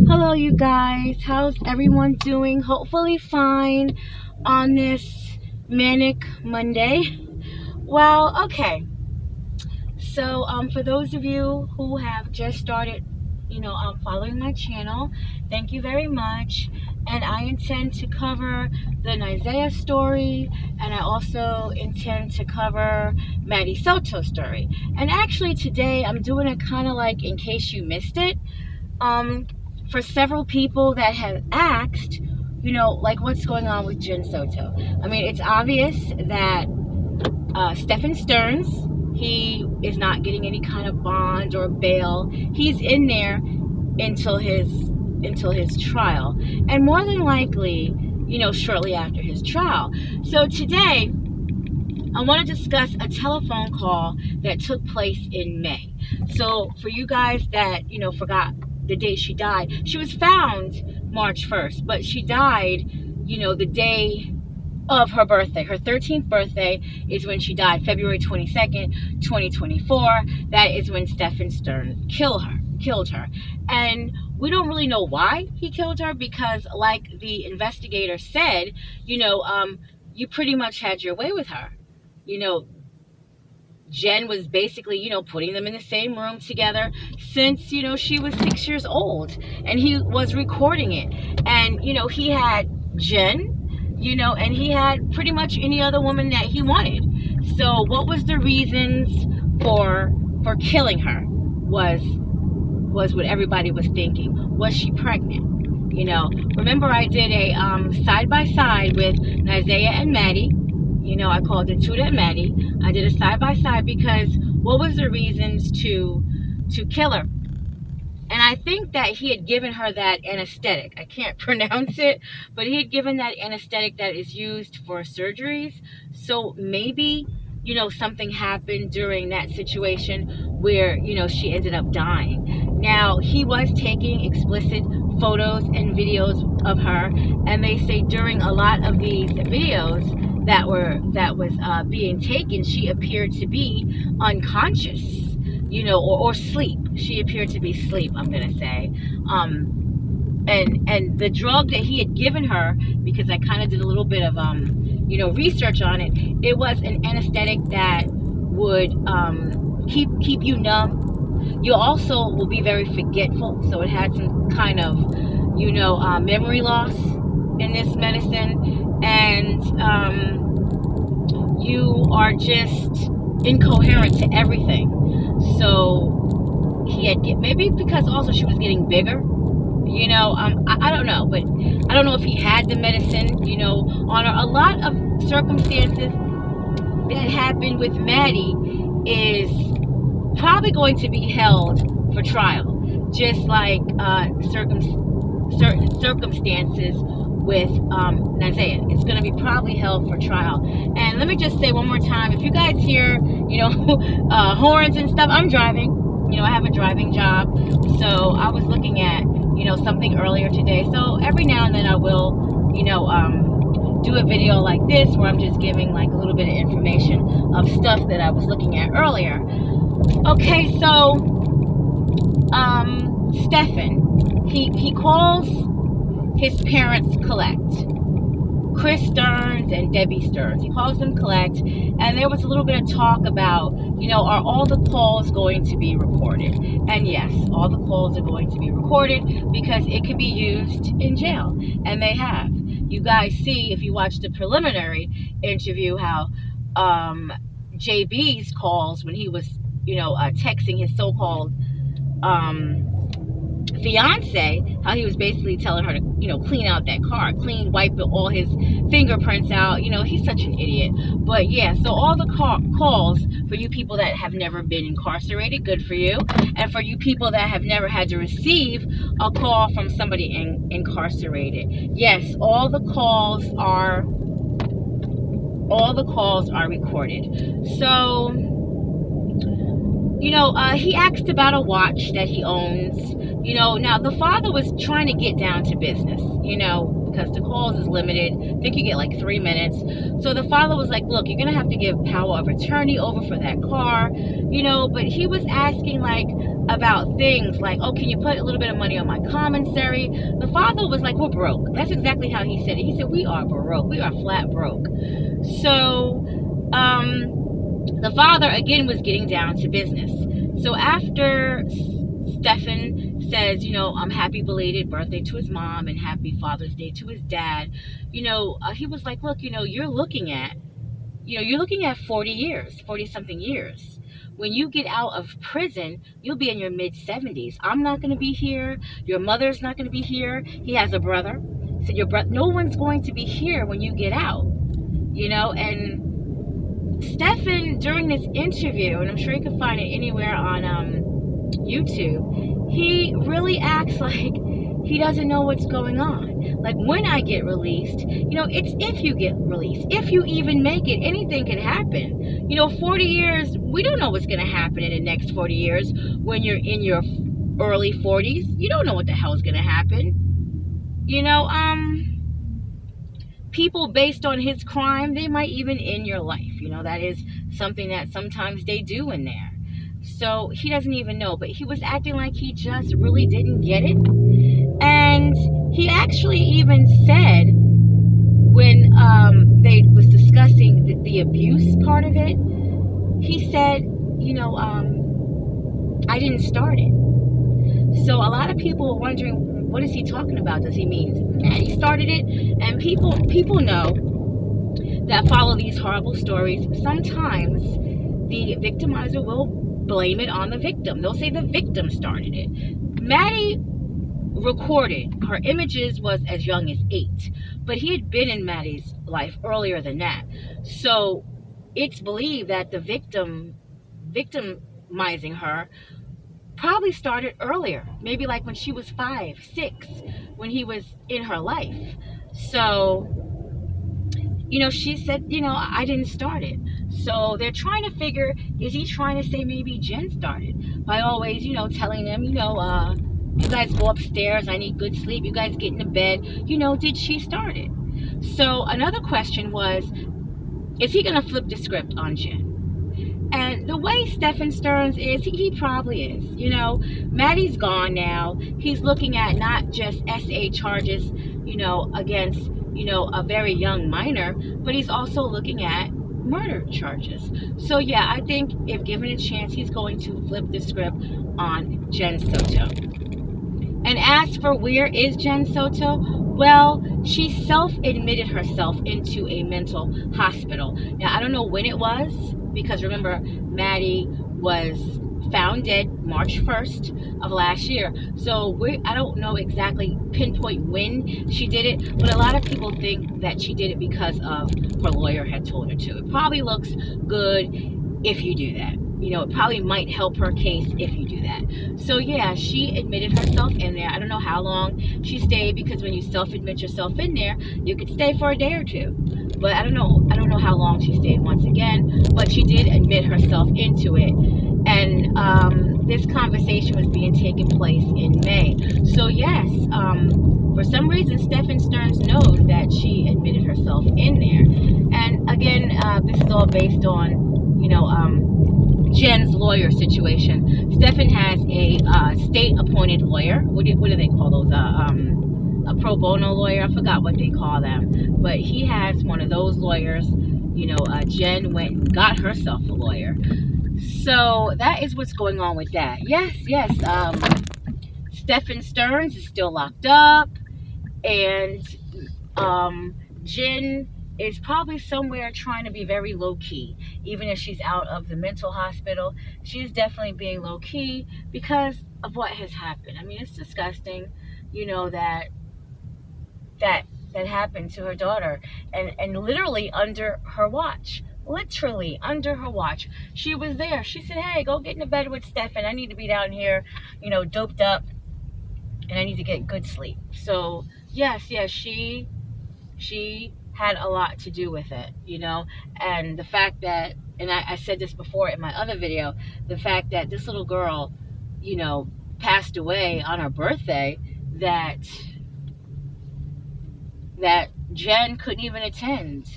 Hello, you guys. How's everyone doing? Hopefully fine on this manic Monday. Well, okay. So, for those of you who have just started, following my channel, thank you very much. And I intend to cover the Isaiah story, and I also intend to cover Maddie Soto story. And actually, today I'm doing it kind of like in case you missed it. For several people that have asked, like what's going on with Jen Soto. I mean, it's obvious that Stephan Sterns, he is not getting any kind of bond or bail. He's in there until his trial, and more than likely, shortly after his trial. So today, I want to discuss a telephone call that took place in May. So for you guys that, forgot the date she died, she was found March 1st, but she died, the day of her birthday. Her 13th birthday is when she died, February 22nd, 2024. That is when Stephan Sterns killed her. And we don't really know why he killed her because, like the investigator said, you pretty much had your way with her. Jen was basically, putting them in the same room together since, she was 6 years old, and he was recording it. And, he had Jen, and he had pretty much any other woman that he wanted. So what was the reasons for killing her was what everybody was thinking. Was she pregnant? Remember I did a side-by-side with Isaiah and Maddie. I called it Tuda and Maddie. I did a side-by-side because what was the reasons to kill her? And I think that he had given her that anesthetic. I can't pronounce it, but he had given that anesthetic that is used for surgeries. So maybe, something happened during that situation where, she ended up dying. Now, he was taking explicit photos and videos of her, and they say during a lot of these videos that was being taken, she appeared to be unconscious, or sleep. She appeared to be asleep, I'm gonna say. And the drug that he had given her, because I kind of did a little bit of research on it, it was an anesthetic that would keep you numb. You also will be very forgetful, so it had some kind of memory loss in this medicine, and you are just incoherent to everything. So he had maybe because also she was getting bigger, I don't know, but I don't know if he had the medicine, on her. A lot of circumstances that happened with Maddie is probably going to be held for trial, just like certain circumstances with Isaiah. It's going to be probably held for trial. And let me just say one more time, if you guys hear, horns and stuff, I'm driving. I have a driving job. So I was looking at, something earlier today. So every now and then I will, do a video like this where I'm just giving like a little bit of information of stuff that I was looking at earlier. Okay, so Stephan, he calls his parents collect. Chris Sterns and Debbie Sterns. He calls them collect, and there was a little bit of talk about, are all the calls going to be recorded? And yes, all the calls are going to be recorded because it can be used in jail, and they have. You guys see, if you watch the preliminary interview, how JB's calls when he was, texting his so-called fiance, how he was basically telling her to, clean out that car, wipe all his fingerprints out. He's such an idiot. But yeah, so all the calls for you people that have never been incarcerated, good for you. And for you people that have never had to receive a call from somebody incarcerated, yes, all the calls are recorded. So he asked about a watch that he owns. Now the father was trying to get down to business. because the calls is limited. I think you get like 3 minutes. So the father was like, look, you're gonna have to give power of attorney over for that car, but he was asking like about things like, oh, can you put a little bit of money on my commissary? The father was like, we're broke. That's exactly how he said it. He said, we are broke. We are flat broke. So the father again was getting down to business. So after Stephan says, happy belated birthday to his mom and happy Father's Day to his dad, he was like, look, you're looking at 40 years, 40 something years. When you get out of prison, you'll be in your mid 70s. I'm not going to be here. Your mother's not going to be here. He has a brother. So no one's going to be here when you get out, and Stephan, during this interview, and I'm sure you can find it anywhere on YouTube, he really acts like he doesn't know what's going on. Like, when I get released, it's if you get released. If you even make it, anything can happen. 40 years, we don't know what's going to happen in the next 40 years. When you're in your early 40s, you don't know what the hell is going to happen. People based on his crime, they might even end your life. That is something that sometimes they do in there. So he doesn't even know, but he was acting like he just really didn't get it. And he actually even said, when they was discussing the abuse part of it, he said, I didn't start it. So a lot of people were wondering, what is he talking about? Does he mean Maddie started it? And people know that follow these horrible stories, sometimes the victimizer will blame it on the victim. They'll say the victim started it. Maddie recorded, her images was as young as 8, but he had been in Maddie's life earlier than that. So it's believed that the victimizing her probably started earlier, maybe like when she was 5, 6, when he was in her life. So, she said, I didn't start it. So they're trying to figure, is he trying to say maybe Jen started by always, telling them, you guys go upstairs, I need good sleep, you guys get into bed, did she start it? So another question was, is he going to flip the script on Jen? And the way Stephan Sterns is, he probably is. Maddie's gone now. He's looking at not just SA charges, against, a very young minor, but he's also looking at murder charges. So yeah, I think if given a chance, he's going to flip the script on Jen Soto. And as for where is Jen Soto? Well, she self-admitted herself into a mental hospital. Now, I don't know when it was, because remember, Maddie was found dead March 1st of last year. So I don't know exactly pinpoint when she did it, but a lot of people think that she did it because of her lawyer had told her to. It probably looks good if you do that. It probably might help her case if you do that. So yeah, she admitted herself in there. I don't know how long she stayed, because when you self-admit yourself in there, you could stay for a day or two. But I don't know how long she stayed once again, but she did admit herself into it. And this conversation was being taken place in May. So yes, for some reason, Stephan Sterns knows that she admitted herself in there. And again, this is all based on, Jen's lawyer situation. Stephan has a state-appointed lawyer. What do they call those? A pro bono lawyer. I forgot what they call them. But he has one of those lawyers. Jen went and got herself a lawyer. So that is what's going on with that. Yes. Stephan Sterns is still locked up, and Jen is probably somewhere trying to be very low-key. Even if she's out of the mental hospital, she's definitely being low-key because of what has happened. I mean, it's disgusting, that happened to her daughter, and literally under her watch. Literally under her watch. She was there. She said, hey, go get into bed with Stephan. I need to be down here, doped up, and I need to get good sleep. So yes, she had a lot to do with it, and the fact that, and I said this before in my other video, the fact that this little girl, passed away on her birthday, that that Jen couldn't even attend,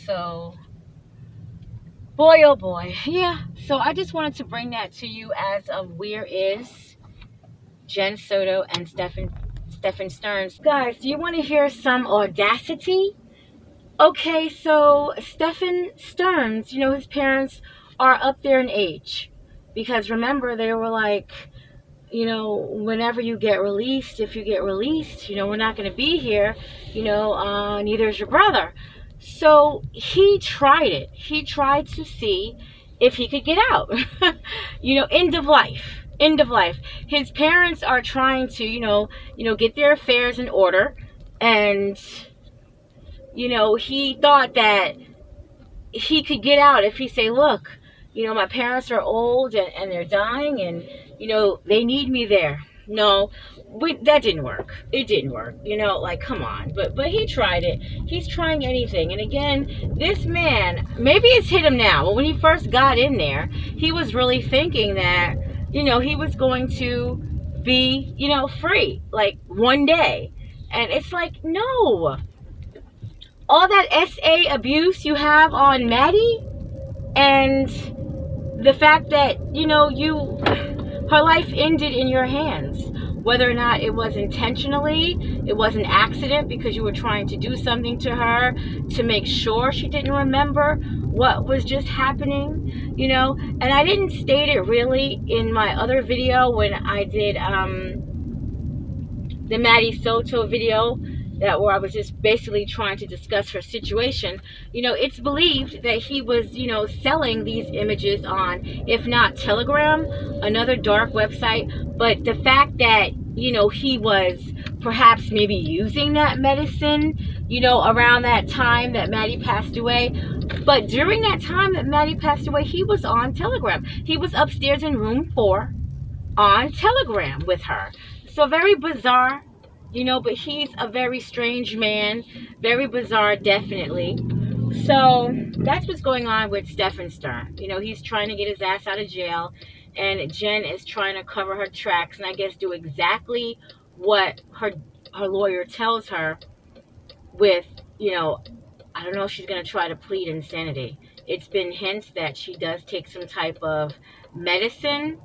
so boy, oh boy. Yeah, so I just wanted to bring that to you as of where is Jen Soto and Stephan Sterns. Guys, do you want to hear some audacity? Okay, so Stephan Sterns, his parents are up there in age. Because remember, they were like, whenever you get released, if you get released, we're not going to be here, neither is your brother. So he tried it. He tried to see if he could get out. End of life. End of life. His parents are trying to, get their affairs in order. And, he thought that he could get out if he say, look, my parents are old and they're dying and, they need me there. No, that didn't work. It didn't work. Like, come on. But he tried it. He's trying anything. And again, this man, maybe it's hit him now. But when he first got in there, he was really thinking that, he was going to be, free, like one day. And it's like, no. All that SA abuse you have on Maddie and the fact that, her life ended in your hands. Whether or not it was intentionally, it was an accident because you were trying to do something to her to make sure she didn't remember what was just happening, And I didn't state it really in my other video when I did the Maddie Soto video, where I was just basically trying to discuss her situation. It's believed that he was, selling these images on, if not Telegram, another dark website. But the fact that, he was perhaps maybe using that medicine, around that time that Maddie passed away. But during that time that Maddie passed away, he was on Telegram. He was upstairs in room 4 on Telegram with her. So very bizarre. But he's a very strange man. Very bizarre, definitely. So that's what's going on with Stephan Sterns. He's trying to get his ass out of jail. And Jen is trying to cover her tracks and I guess do exactly what her lawyer tells her with, I don't know if she's going to try to plead insanity. It's been hints that she does take some type of medicine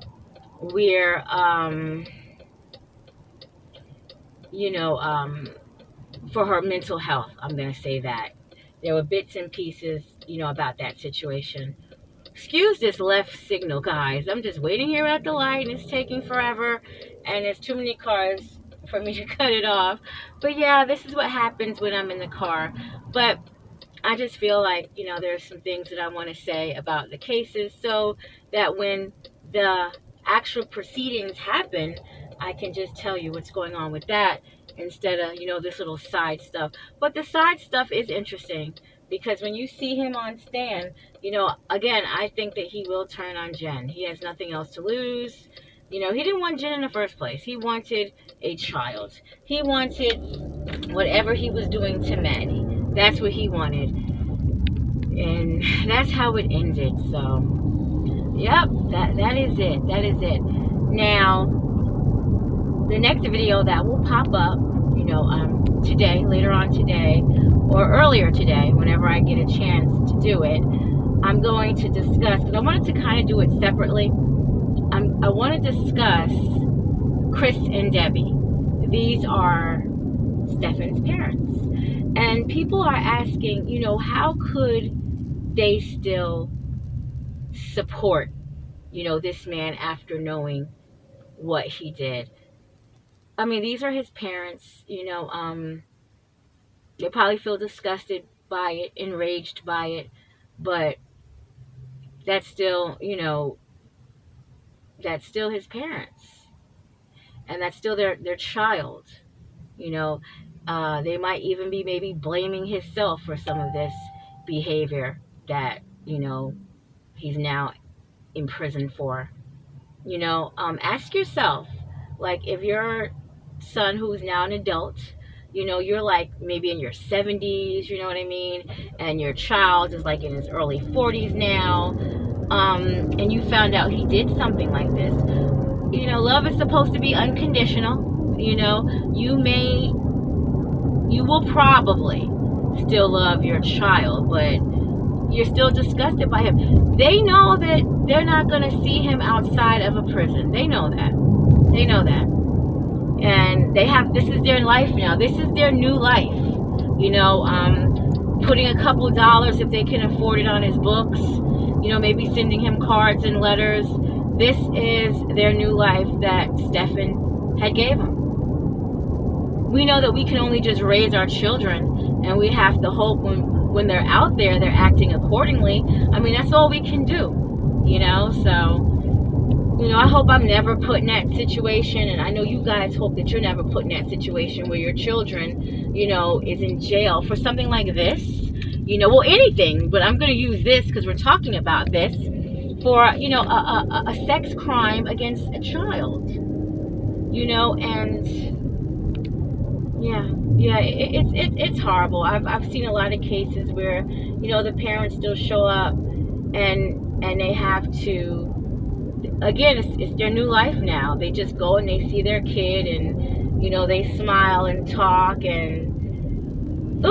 where, for her mental health, I'm going to say that. There were bits and pieces, about that situation. Excuse this left signal, guys. I'm just waiting here at the light, and it's taking forever, and there's too many cars for me to cut it off. But yeah, this is what happens when I'm in the car. But I just feel like, there's some things that I want to say about the cases so that when the actual proceedings happen, I can just tell you what's going on with that instead of, this little side stuff. But the side stuff is interesting because when you see him on stand, again, I think that he will turn on Jen. He has nothing else to lose. He didn't want Jen in the first place. He wanted a child. He wanted whatever he was doing to Maddie. That's what he wanted. And that's how it ended. So, yep, that is it. That is it. Now, the next video that will pop up, today, later on today, or earlier today, whenever I get a chance to do it, I'm going to discuss, because I wanted to kind of do it separately. I want to discuss Chris and Debbie. These are Stephan's parents. And people are asking, how could they still support, this man after knowing what he did? I mean, these are his parents, they probably feel disgusted by it, enraged by it, but that's still, that's still his parents. And that's still their child, They might even be maybe blaming himself for some of this behavior that, he's now in prison for. Ask yourself, like, if your son who's now an adult, you're like maybe in your 70s, you know what I mean, and your child is like in his early 40s now, and you found out he did something like this, love is supposed to be unconditional. You may, you will probably still love your child, but you're still disgusted by him. They know that they're not going to see him outside of a prison. They know that. They know that. And they have, this is their life now. This is their new life. You know, putting a couple dollars if they can afford it on his books. You know, maybe sending him cards and letters. This is their new life that Stephan had gave him. We know that we can only just raise our children, and we have to hope when they're out there, they're acting accordingly. I mean, that's all we can do, you know? So, you know, I hope I'm never put in that situation, and I know you guys hope that you're never put in that situation where your children, you know, is in jail for something like this. You know, well, anything, but I'm going to use this because we're talking about this, for, you know, a sex crime against a child, you know, and yeah, it's horrible. I've seen a lot of cases where, you know, the parents still show up and they have to, again, it's their new life now. They just go and they see their kid, and, you know, they smile and talk, and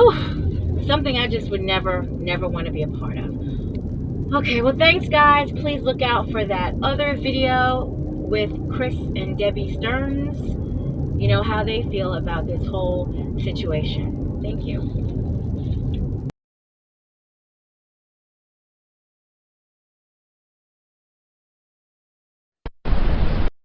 something I just would never want to be a part of. Okay, well, thanks guys. Please look out for that other video with Chris and Debbie Sterns. You know, how they feel about this whole situation. Thank you.